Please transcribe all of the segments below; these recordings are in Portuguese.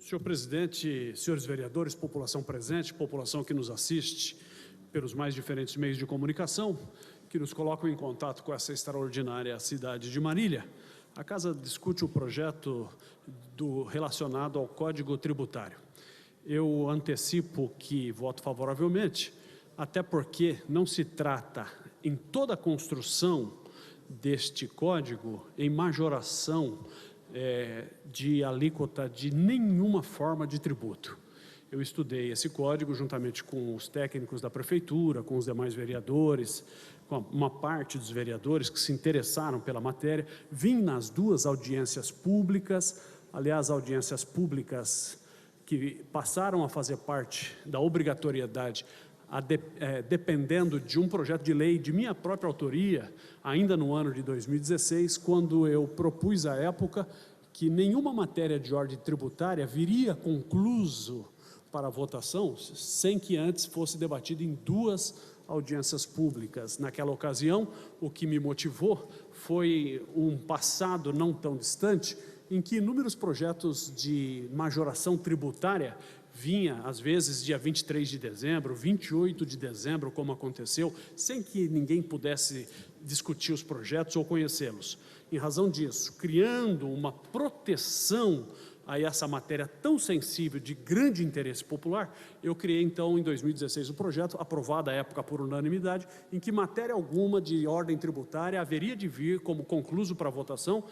Senhor presidente, senhores vereadores, população presente, população que nos assiste pelos mais diferentes meios de comunicação, que nos colocam em contato com essa extraordinária cidade de Marília, a Casa discute o projeto relacionado ao Código Tributário. Eu antecipo que voto favoravelmente, até porque não se trata, em toda a construção deste código, em majoração de alíquota de nenhuma forma de tributo. Eu estudei esse código juntamente com os técnicos da prefeitura, com os demais vereadores, com uma parte dos vereadores que se interessaram pela matéria. Vim nas duas audiências públicas, aliás, audiências públicas que passaram a fazer parte da obrigatoriedade, dependendo de um projeto de lei de minha própria autoria, ainda no ano de 2016, quando eu propus à época que nenhuma matéria de ordem tributária viria concluso para votação sem que antes fosse debatido em duas audiências públicas. Naquela ocasião, o que me motivou foi um passado não tão distante, em que inúmeros projetos de majoração tributária vinha, às vezes, dia 23 de dezembro, 28 de dezembro, como aconteceu, sem que ninguém pudesse discutir os projetos ou conhecê-los. Em razão disso, criando uma proteção a essa matéria tão sensível, de grande interesse popular, eu criei, então, em 2016, o projeto, aprovado à época por unanimidade, em que matéria alguma de ordem tributária haveria de vir como concluso para votação,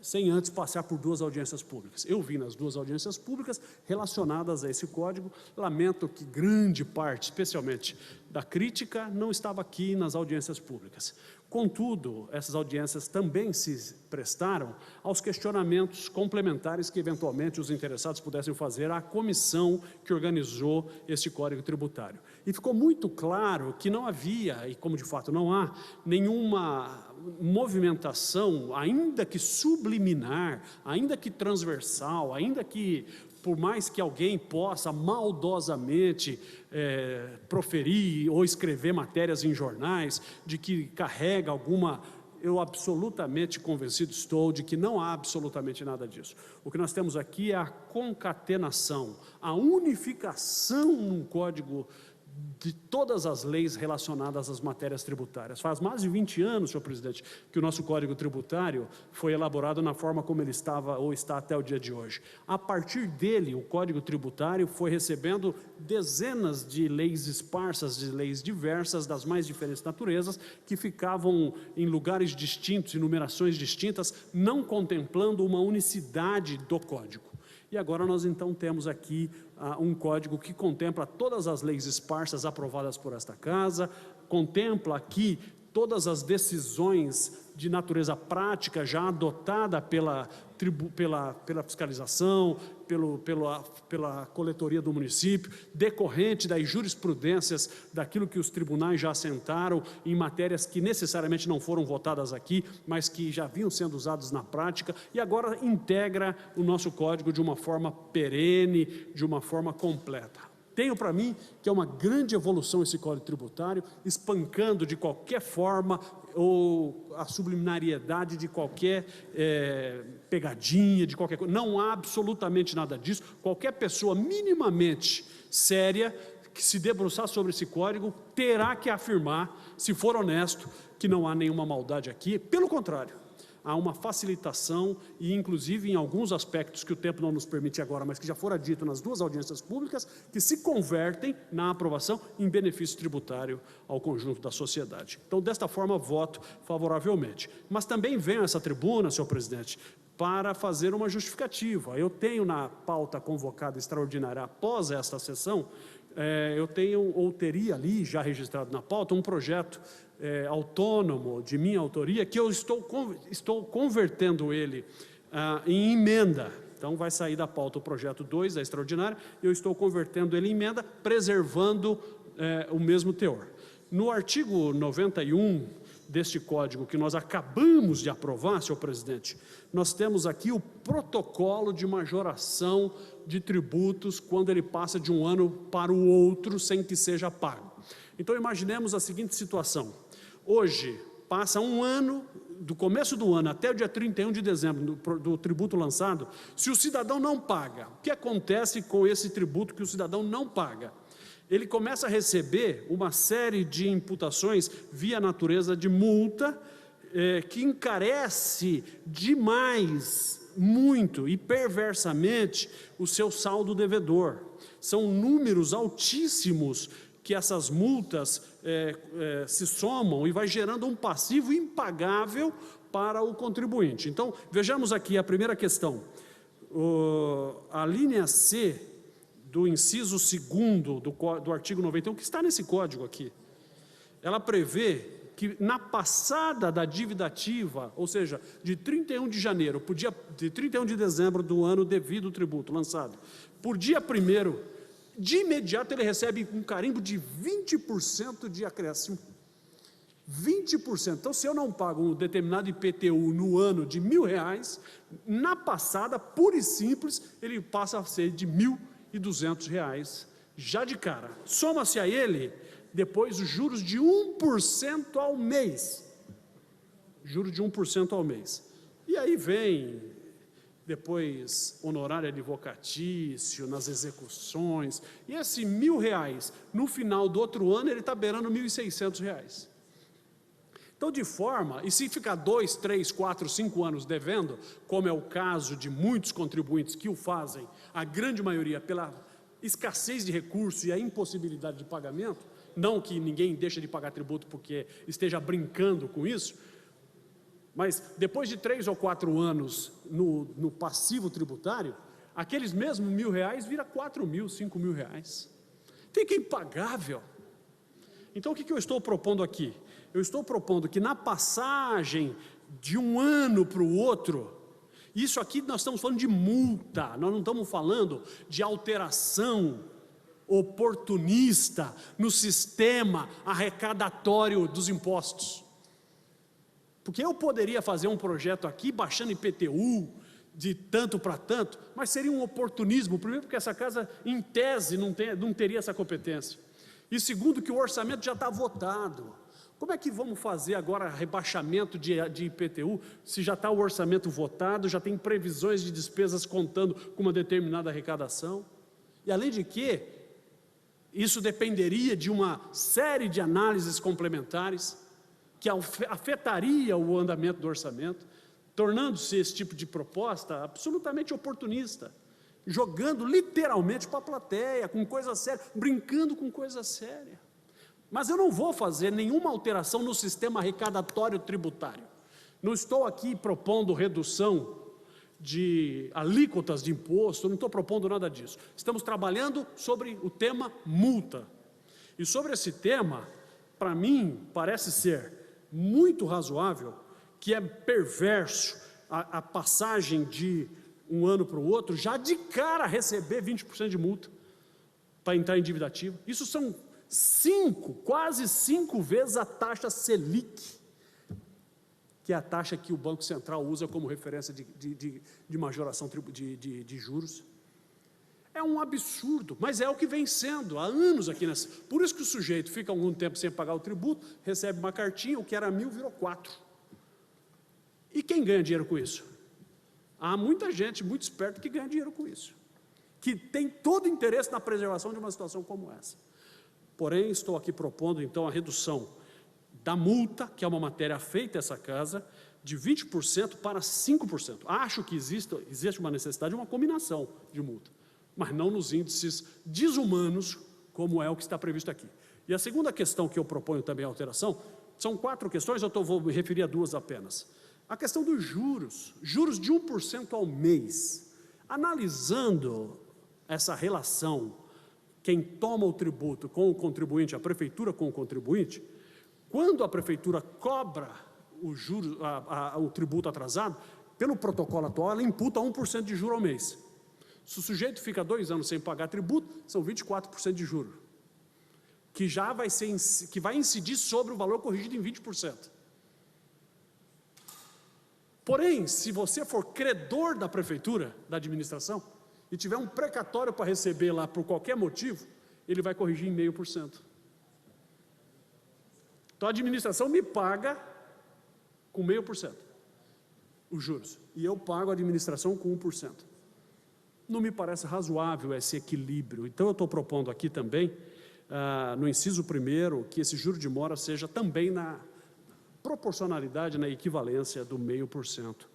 sem antes passar por duas audiências públicas. Eu vim nas duas audiências públicas relacionadas a esse código. Lamento que grande parte, especialmente da crítica, não estava aqui nas audiências públicas. Contudo, essas audiências também se prestaram aos questionamentos complementares que, eventualmente, os interessados pudessem fazer à comissão que organizou este Código Tributário. E ficou muito claro que não havia, e como de fato não há, nenhuma movimentação, ainda que subliminar, ainda que transversal, ainda que, por mais que alguém possa maldosamente proferir ou escrever matérias em jornais de que carrega alguma... Eu absolutamente convencido estou de que não há absolutamente nada disso. O que nós temos aqui é a concatenação, a unificação num código de todas as leis relacionadas às matérias tributárias. Faz mais de 20 anos, senhor presidente, que o nosso Código Tributário foi elaborado na forma como ele estava ou está até o dia de hoje. A partir dele, o Código Tributário foi recebendo dezenas de leis esparsas, de leis diversas, das mais diferentes naturezas, que ficavam em lugares distintos, em numerações distintas, não contemplando uma unicidade do Código. E agora nós então temos aqui um código que contempla todas as leis esparsas aprovadas por esta Casa, contempla aqui todas as decisões de natureza prática já adotada pela fiscalização, pela coletoria do município, decorrente das jurisprudências daquilo que os tribunais já assentaram em matérias que necessariamente não foram votadas aqui, mas que já vinham sendo usadas na prática, e agora integra o nosso código de uma forma perene, de uma forma completa. Tenho para mim que é uma grande evolução esse Código Tributário, espancando de qualquer forma ou a subliminariedade de qualquer pegadinha, de qualquer coisa. Não há absolutamente nada disso. Qualquer pessoa minimamente séria que se debruçar sobre esse código terá que afirmar, se for honesto, que não há nenhuma maldade aqui. Pelo contrário, há uma facilitação e, inclusive, em alguns aspectos que o tempo não nos permite agora, mas que já fora dito nas duas audiências públicas, que se convertem na aprovação em benefício tributário ao conjunto da sociedade. Então, desta forma, voto favoravelmente. Mas também venho a essa tribuna, senhor presidente, para fazer uma justificativa. Eu tenho na pauta convocada extraordinária após esta sessão, eu tenho ou teria ali já registrado na pauta um projeto autônomo de minha autoria, que eu estou convertendo ele em emenda. Então vai sair da pauta o projeto 2 da extraordinária, eu estou convertendo ele em emenda, preservando o mesmo teor. No artigo 91 deste código que nós acabamos de aprovar, senhor presidente, nós temos aqui o protocolo de majoração de tributos quando ele passa de um ano para o outro sem que seja pago. Então imaginemos a seguinte situação: hoje passa um ano, do começo do ano até o dia 31 de dezembro do tributo lançado, se o cidadão não paga, o que acontece com esse tributo que o cidadão não paga? Ele começa a receber uma série de imputações via natureza de multa, que encarece demais, muito e perversamente o seu saldo devedor. São números altíssimos que essas multas se somam e vai gerando um passivo impagável para o contribuinte. Então, vejamos aqui a primeira questão. A linha C do inciso 2º do artigo 91, que está nesse código aqui, ela prevê que na passada da dívida ativa, ou seja, de 31 de janeiro, de 31 de dezembro do ano devido ao tributo lançado, por dia 1º, de imediato ele recebe um carimbo de 20% de acréscimo. 20%. Então, se eu não pago um determinado IPTU no ano de R$1.000, na passada, pura e simples, ele passa a ser de R$1.200, já de cara. Soma-se a ele, depois, os juros de 1% ao mês. Juros de 1% ao mês. E aí vem, depois, honorário advocatício, nas execuções, e esse R$1.000, no final do outro ano, ele está beirando R$1.600. Então, de forma, e se ficar 2, 3, 4, 5 anos devendo, como é o caso de muitos contribuintes que o fazem, a grande maioria pela escassez de recursos e a impossibilidade de pagamento, não que ninguém deixe de pagar tributo porque esteja brincando com isso, mas depois de 3 ou 4 anos no passivo tributário, aqueles mesmos R$1.000 vira R$4.000, R$5.000. Fica impagável. Então, o que eu estou propondo aqui? Eu estou propondo que na passagem de um ano para o outro, isso aqui nós estamos falando de multa, nós não estamos falando de alteração oportunista no sistema arrecadatório dos impostos. Porque eu poderia fazer um projeto aqui, baixando IPTU, de tanto para tanto, mas seria um oportunismo, primeiro porque essa casa, em tese, não teria essa competência, e segundo que o orçamento já está votado. Como é que vamos fazer agora rebaixamento de IPTU, se já está o orçamento votado, já tem previsões de despesas contando com uma determinada arrecadação? E além de que, isso dependeria de uma série de análises complementares, que afetaria o andamento do orçamento, tornando-se esse tipo de proposta absolutamente oportunista, jogando literalmente para a plateia, com coisa séria, brincando com coisa séria. Mas eu não vou fazer nenhuma alteração no sistema arrecadatório tributário. Não estou aqui propondo redução de alíquotas de imposto, não estou propondo nada disso. Estamos trabalhando sobre o tema multa. E sobre esse tema, para mim, parece ser muito razoável, que é perverso a passagem de um ano para o outro, já de cara receber 20% de multa para entrar em dívida ativa. Isso são quase 5 vezes a taxa Selic, que é a taxa que o Banco Central usa como referência de majoração de juros. É um absurdo, mas é o que vem sendo há anos aqui nessa. Por isso que o sujeito fica algum tempo sem pagar o tributo, recebe uma cartinha, o que era 1.000 virou 4. E quem ganha dinheiro com isso? Há muita gente muito esperta que ganha dinheiro com isso, que tem todo interesse na preservação de uma situação como essa. Porém, estou aqui propondo, então, a redução da multa, que é uma matéria feita essa casa, de 20% para 5%. Acho que existe uma necessidade de uma combinação de multa, mas não nos índices desumanos, como é o que está previsto aqui. E a segunda questão que eu proponho também a alteração, são 4 questões, vou me referir a 2 apenas. A questão dos juros de 1% ao mês. Analisando essa relação, quem toma o tributo com o contribuinte, a prefeitura com o contribuinte, quando a prefeitura cobra o tributo atrasado, pelo protocolo atual, ela imputa 1% de juro ao mês. Se o sujeito fica 2 anos sem pagar tributo, são 24% de juro, que vai incidir sobre o valor corrigido em 20%. Porém, se você for credor da prefeitura, da administração, e tiver um precatório para receber lá por qualquer motivo, ele vai corrigir em 0,5%. Então a administração me paga com 0,5%, os juros, e eu pago a administração com 1%. Não me parece razoável esse equilíbrio. Então, eu estou propondo aqui também, no inciso 1º, que esse juro de mora seja também na proporcionalidade, na equivalência do 0,5%,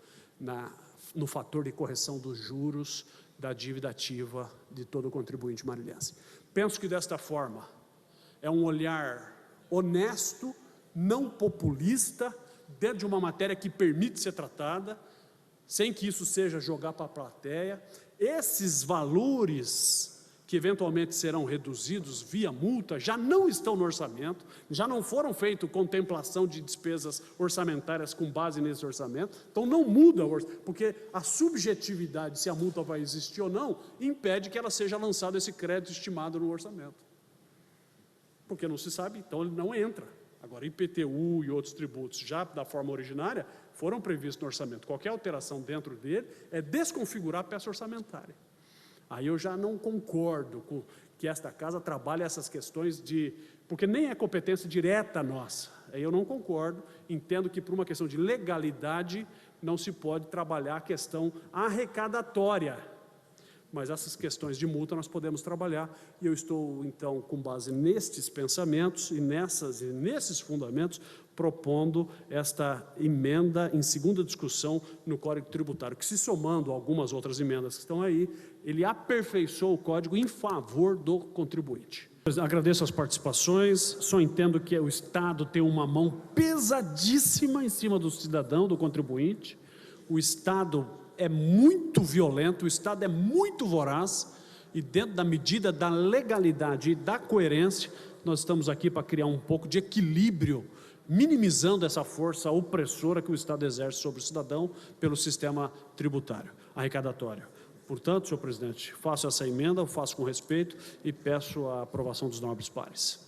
no fator de correção dos juros da dívida ativa de todo o contribuinte marilhense. Penso que desta forma é um olhar honesto, não populista, dentro de uma matéria que permite ser tratada, sem que isso seja jogar para a plateia. Esses valores que eventualmente serão reduzidos via multa já não estão no orçamento, já não foram feitas contemplação de despesas orçamentárias com base nesse orçamento, então não muda o orçamento, porque a subjetividade, se a multa vai existir ou não, impede que ela seja lançado esse crédito estimado no orçamento. Porque não se sabe, então ele não entra. Agora, IPTU e outros tributos, já da forma originária, foram previstos no orçamento. Qualquer alteração dentro dele é desconfigurar a peça orçamentária. Aí eu já não concordo com que esta casa trabalhe essas questões porque nem é competência direta nossa. Aí eu não concordo, entendo que por uma questão de legalidade não se pode trabalhar a questão arrecadatória. Mas essas questões de multa nós podemos trabalhar, e eu estou, então, com base nestes pensamentos e nesses fundamentos, propondo esta emenda em segunda discussão no Código Tributário, que, se somando a algumas outras emendas que estão aí, ele aperfeiçoa o Código em favor do contribuinte. Agradeço as participações, só entendo que o Estado tem uma mão pesadíssima em cima do cidadão, do contribuinte. O Estado é muito violento, o Estado é muito voraz, e dentro da medida da legalidade e da coerência, nós estamos aqui para criar um pouco de equilíbrio, minimizando essa força opressora que o Estado exerce sobre o cidadão pelo sistema tributário, arrecadatório. Portanto, senhor presidente, faço essa emenda, faço com respeito e peço a aprovação dos nobres pares.